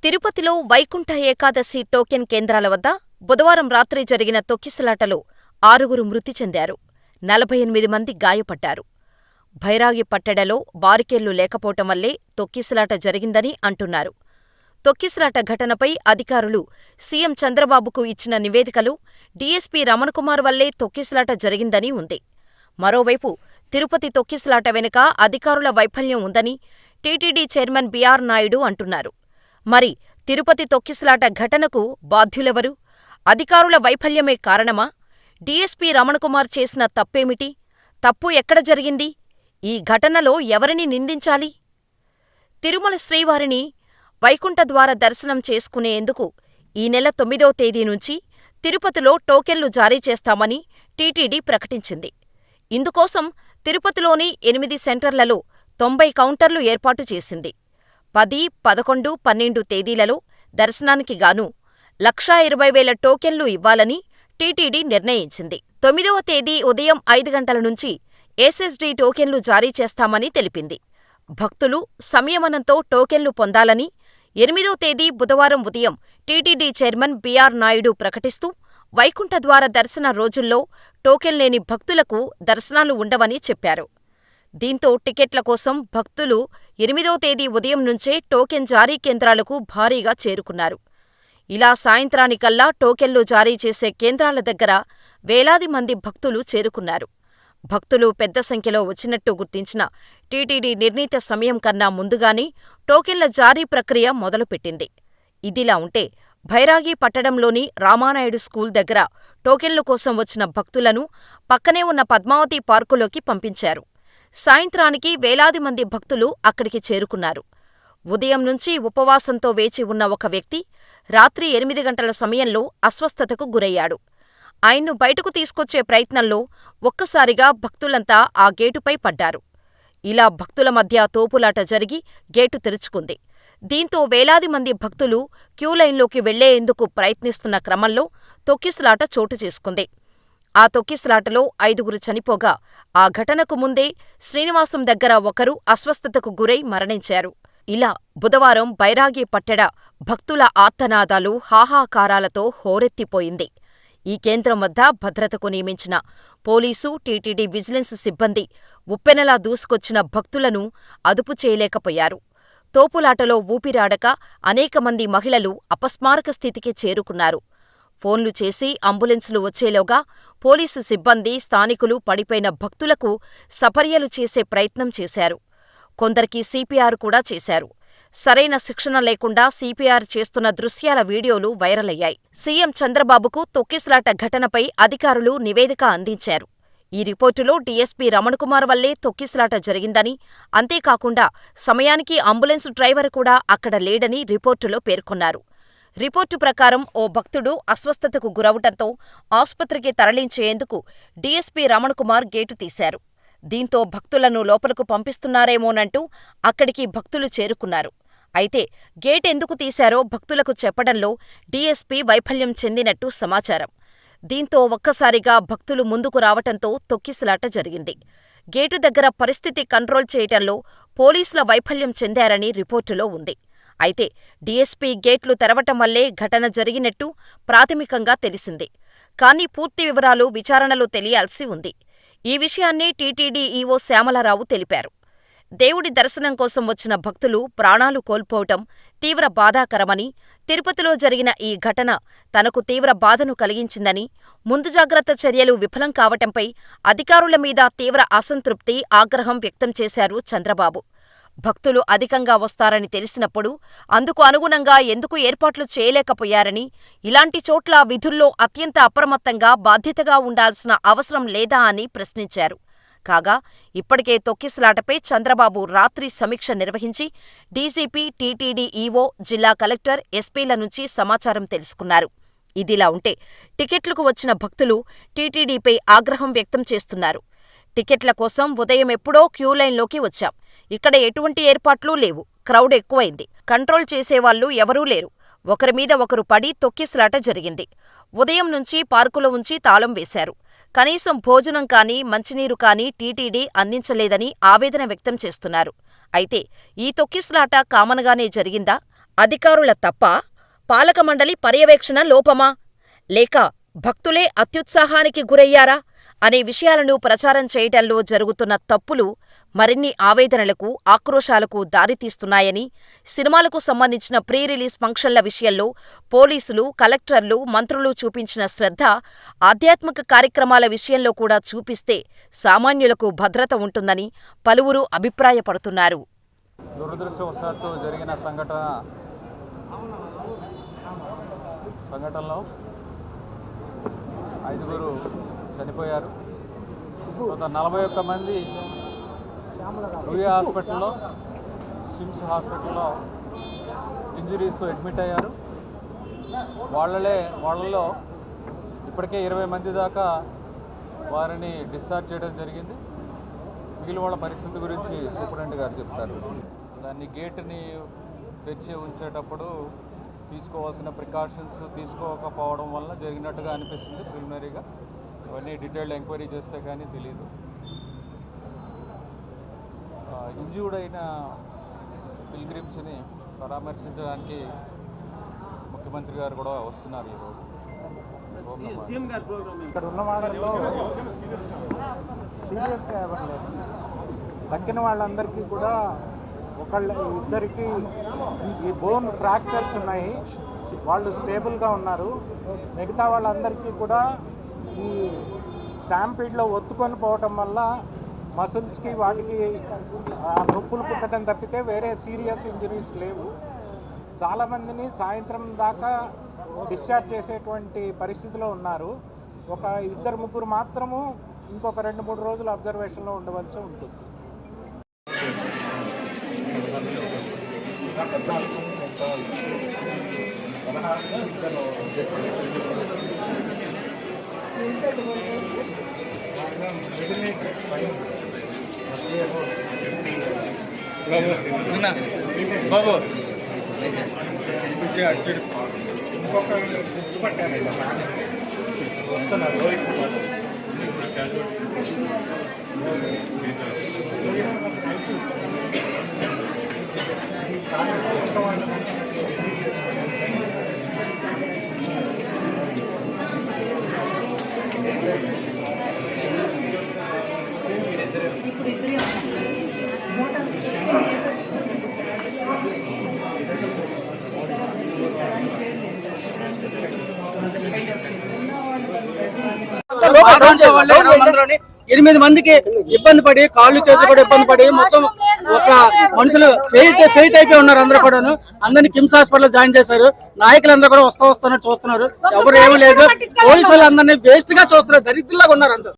తిరుపతిలో వైకుంఠ ఏకాదశి టోకెన్ కేంద్రాల వద్ద బుధవారం రాత్రి జరిగిన తొక్కిసలాటలో 6గురు మృతి చెందారు. 48 మంది గాయపడ్డారు. భైరాగిపట్టెడలో బారికేర్లు లేకపోవటం వల్లే తొక్కిసలాట జరిగిందని అంటున్నారు. తొక్కిసలాట ఘటనపై అధికారులు సీఎం చంద్రబాబుకు ఇచ్చిన నివేదికలో డీఎస్పీ రమణకుమార్ వల్లే తొక్కిసలాట జరిగిందని ఉంది. మరోవైపు తిరుపతి తొక్కిసలాట వెనుక అధికారుల వైఫల్యం ఉందని టీటీడీ చైర్మన్ బీఆర్ నాయుడు అంటున్నారు. మరి తిరుపతి తొక్కిసలాట ఘటనకు బాధ్యులెవరు? అధికారుల వైఫల్యమే కారణమా? డీఎస్పీ రమణకుమార్ చేసిన తప్పేమిటి? తప్పు ఎక్కడ జరిగింది? ఈ ఘటనలో ఎవరిని నిందించాలి? తిరుమల శ్రీవారిని వైకుంఠద్వార దర్శనం చేసుకునేందుకు ఈ నెల 9వ తేదీ నుంచి తిరుపతిలో టోకెన్లు జారీ చేస్తామని టీటీడీ ప్రకటించింది. ఇందుకోసం తిరుపతిలోని 8 సెంటర్లలో 90 కౌంటర్లు ఏర్పాటు చేసింది. 10, 11, 12 తేదీలలో దర్శనానికి గాను 1,20,000 టోకెన్లు ఇవ్వాలని టీటీడీ నిర్ణయించింది. 9వ తేదీ ఉదయం 5 గంటల నుంచి ఎస్ఎస్డీ టోకెన్లు జారీ చేస్తామని తెలిపింది. భక్తులు సంయమనంతో టోకెన్లు పొందాలని 8వ తేదీ బుధవారం ఉదయం టీటీడీ చైర్మన్ బీఆర్ నాయుడు ప్రకటిస్తూ, వైకుంఠద్వార దర్శన రోజుల్లో టోకెన్ లేని భక్తులకు దర్శనాలు ఉండవని చెప్పారు. దీంతో టికెట్ల కోసం భక్తులు 8వ తేదీ ఉదయం నుంచే టోకెన్ జారీ కేంద్రాలకు భారీగా చేరుకున్నారు. ఇలా సాయంత్రానికల్లా టోకెన్లు జారీ చేసే కేంద్రాల దగ్గర వేలాది మంది భక్తులు చేరుకున్నారు. భక్తులు పెద్ద సంఖ్యలో వచ్చినట్టు గుర్తించిన టీటీడీ నిర్ణీత సమయం కన్నా ముందుగానే టోకెన్ల జారీ ప్రక్రియ మొదలుపెట్టింది. ఇదిలా ఉంటే భైరాగి పట్టణంలోని రామానాయుడు స్కూల్ దగ్గర టోకెన్ల కోసం వచ్చిన భక్తులను పక్కనే ఉన్న పద్మావతి పార్కులోకి పంపించారు. సాయంత్రానికి వేలాది మంది భక్తులు అక్కడికి చేరుకున్నారు. ఉదయం నుంచి ఉపవాసంతో వేచి ఉన్న ఒక వ్యక్తి రాత్రి 8 గంటల సమయంలో అస్వస్థతకు గురయ్యాడు. ఆయన్ను బయటకు తీసుకొచ్చే ప్రయత్నంలో ఒక్కసారిగా భక్తులంతా ఆ గేటుపై పడ్డారు. ఇలా భక్తుల మధ్య తోపులాట జరిగి గేటు తెరుచుకుంది. దీంతో వేలాది మంది భక్తులు క్యూలైన్లోకి వెళ్లేందుకు ప్రయత్నిస్తున్న క్రమంలో తొక్కిసలాట చోటు చేసుకుంది. ఆ తొక్కిసలాటలో 5గురు చనిపోగా, ఆ ఘటనకు ముందే శ్రీనివాసం దగ్గర ఒకరు అస్వస్థతకు గురై మరణించారు. ఇలా బుధవారం బైరాగి పట్టెడ భక్తుల ఆర్తనాదాలు, హాహాకారాలతో హోరెత్తిపోయింది. ఈ కేంద్రం వద్ద భద్రతకు నియమించిన పోలీసు, టీటీడీ విజిలెన్స్ సిబ్బంది ఉప్పెనలా దూసుకొచ్చిన భక్తులను అదుపు చేయలేకపోయారు. తోపులాటలో ఊపిరాడక అనేక మంది మహిళలు అపస్మారక స్థితికి చేరుకున్నారు. ఫోన్లు చేసి అంబులెన్సులు వచ్చేలోగా పోలీసు సిబ్బంది, స్థానికులు పడిపోయిన భక్తులకు సపర్యలు చేసే ప్రయత్నం చేశారు. కొందరికి సీపీఆర్ కూడా చేశారు. సరైన శిక్షణ లేకుండా సీపీఆర్ చేస్తున్న దృశ్యాల వీడియోలు వైరల్ అయ్యాయి. సీఎం చంద్రబాబుకు తొక్కిసలాట ఘటనపై అధికారులు నివేదిక అందించారు. ఈ రిపోర్టులో డీఎస్పీ రమణకుమార్ వల్లే తొక్కిసలాట జరిగిందని, అంతేకాకుండా సమయానికి అంబులెన్స్ డ్రైవర్ కూడా అక్కడ లేడని రిపోర్టులో పేర్కొన్నారు. రిపోర్టు ప్రకారం ఓ భక్తుడు అస్వస్థతకు గురవటంతో ఆస్పత్రికి తరలించేందుకు డీఎస్పీ రమణకుమార్ గేటు తీశారు. దీంతో భక్తులను లోపలకు పంపిస్తున్నారేమోనంటూ అక్కడికి భక్తులు చేరుకున్నారు. అయితే గేటెందుకు తీశారో భక్తులకు చెప్పడంలో డీఎస్పీ వైఫల్యం చెందినట్టు సమాచారం. దీంతో ఒక్కసారిగా భక్తులు ముందుకు రావటంతో తొక్కిసలాట జరిగింది. గేటు దగ్గర పరిస్థితి కంట్రోల్ చేయటంలో పోలీసుల వైఫల్యం చెందారని రిపోర్టులో ఉంది. అయితే డీఎస్పీ గేట్లు తెరవటం వల్లే ఘటన జరిగినట్టు ప్రాథమికంగా తెలిసింది. కానీ పూర్తి వివరాలు విచారణలో తెలియాల్సి ఉంది. ఈ విషయాన్ని టీటీడీ ఈవో శ్యామలరావు తెలిపారు. దేవుడి దర్శనం కోసం వచ్చిన భక్తులు ప్రాణాలు కోల్పోవటం తీవ్ర బాధాకరమని, తిరుపతిలో జరిగిన ఈ ఘటన తనకు తీవ్ర బాధను కలిగించిందని, ముందు జాగ్రత్త చర్యలు విఫలం కావటంపై అధికారుల మీద తీవ్ర అసంతృప్తి, ఆగ్రహం వ్యక్తం చేశారు చంద్రబాబు. భక్తులు అధికంగా వస్తారని తెలిసినప్పుడు అందుకు అనుగుణంగా ఎందుకు ఏర్పాట్లు చేయలేకపోయారని, ఇలాంటి చోట్ల విధుల్లో అత్యంత అప్రమత్తంగా, బాధ్యతగా ఉండాల్సిన అవసరం లేదా అని ప్రశ్నించారు. కాగా ఇప్పటికే తొక్కిసలాటపై చంద్రబాబు రాత్రి సమీక్ష నిర్వహించి డీజీపీ, టీటీడీ ఈవో, జిల్లా కలెక్టర్, ఎస్పీల నుంచి సమాచారం తెలుసుకున్నారు. ఇదిలా ఉంటే టికెట్లకు వచ్చిన భక్తులు టీటీడీపై ఆగ్రహం వ్యక్తం చేస్తున్నారు. టికెట్ల కోసం ఉదయం ఎప్పుడో క్యూలైన్లోకి వచ్చాం. ఇక్కడ ఎటువంటి ఏర్పాట్లూ లేవు. క్రౌడ్ ఎక్కువైంది. కంట్రోల్ చేసేవాళ్లు ఎవరూ లేరు. ఒకరి మీద ఒకరు పడి తొక్కిసలాట జరిగింది. ఉదయం నుంచి పార్కులో ఉంచి తాళం వేశారు. కనీసం భోజనం కానీ, మంచినీరు కానీ టీటీడీ అందించలేదని ఆవేదన వ్యక్తం చేస్తున్నారు. అయితే ఈ తొక్కిసలాట కామన్గానే జరిగిందా? అధికారుల తప్పా? పాలక మండలి పర్యవేక్షణ లోపమా? లేక భక్తులే అత్యుత్సాహానికి గురయ్యారా అనే విషయాలను ప్రచారం చేయటంలో జరుగుతున్న తప్పులు మరిన్ని ఆవేదనలకు, ఆక్రోశాలకు దారితీస్తున్నాయని, సినిమాలకు సంబంధించిన ప్రీ రిలీజ్ ఫంక్షన్ల విషయంలో పోలీసులు, కలెక్టర్లు, మంత్రులు చూపించిన శ్రద్ధ ఆధ్యాత్మిక కార్యక్రమాల విషయంలో కూడా చూపిస్తే సామాన్యులకు భద్రత ఉంటుందని పలువురు అభిప్రాయపడుతున్నారు. దురదృష్టవశాత్తు జరిగిన సంఘటనలో 5 చనిపోయారు. 41 మంది రూయా హాస్పిటల్లో, సిమ్స్ హాస్పిటల్లో ఇంజరీస్ అడ్మిట్ అయ్యారు. వాళ్ళలో ఇప్పటికే 20 మంది దాకా వారిని డిశ్చార్జ్ చేయడం జరిగింది. మిగిలిన వాళ్ళ పరిస్థితి గురించి సూపరింటెండెంట్ గారు చెప్తారు. దాన్ని గేటుని తెరిచి ఉంచేటప్పుడు తీసుకోవాల్సిన ప్రికాషన్స్ తీసుకోకపోవడం వల్ల జరిగినట్టుగా అనిపిస్తుంది. ప్రిలిమినరీగా ఇవన్నీ డీటెయిల్డ్ ఎంక్వైరీ చేస్తే కానీ తెలియదు. ఇంజ్యూర్డ్ అయిన పిల్గ్రిమ్స్ని పరామర్శించడానికి ముఖ్యమంత్రి గారు కూడా వస్తున్నారు ఈరోజు. ఇక్కడ ఉన్న వాళ్ళలో సీరియస్గా ఎవరు లేదు. తగ్గిన వాళ్ళందరికీ కూడా ఇద్దరికి ఈ బోన్ ఫ్రాక్చర్స్ ఉన్నాయి, వాళ్ళు స్టేబుల్గా ఉన్నారు. మిగతా వాళ్ళందరికీ కూడా ఈ స్టాంపీడ్లో ఒత్తుకొని పోవటం వల్ల మసిల్స్కి వాటికి నొప్పులు పుట్టడం తప్పితే వేరే సీరియస్ ఇంజరీస్ లేవు. చాలామందిని సాయంత్రం దాకా డిశ్చార్జ్ చేసేటువంటి పరిస్థితిలో ఉన్నారు. ఒక 2-3 మాత్రము ఇంకొక 2-3 రోజులు అబ్జర్వేషన్లో ఉండవలసి ఉంటుంది. బాబు ఇంకొక గుర్తుపట్టారు వస్తున్నారు. మందిలోని 8 మందికి ఇబ్బంది పడి, కాళ్ళు చేతులు కూడా ఇబ్బంది పడి, మొత్తం ఒక మనుషులు ఫెయిట్ అయిపోయి ఉన్నారు. అందరూ కూడాను అందరినీ కిమ్స్ హాస్పిటల్ జాయిన్ చేశారు. నాయకులందరూ కూడా వస్తున్నారు, చూస్తున్నారు. ఎవరు ఏమీ లేదు. పోలీసు వాళ్ళు అందరినీ వేస్ట్ గా చూస్తున్నారు. దరిద్రులాగా ఉన్నారు అందరూ.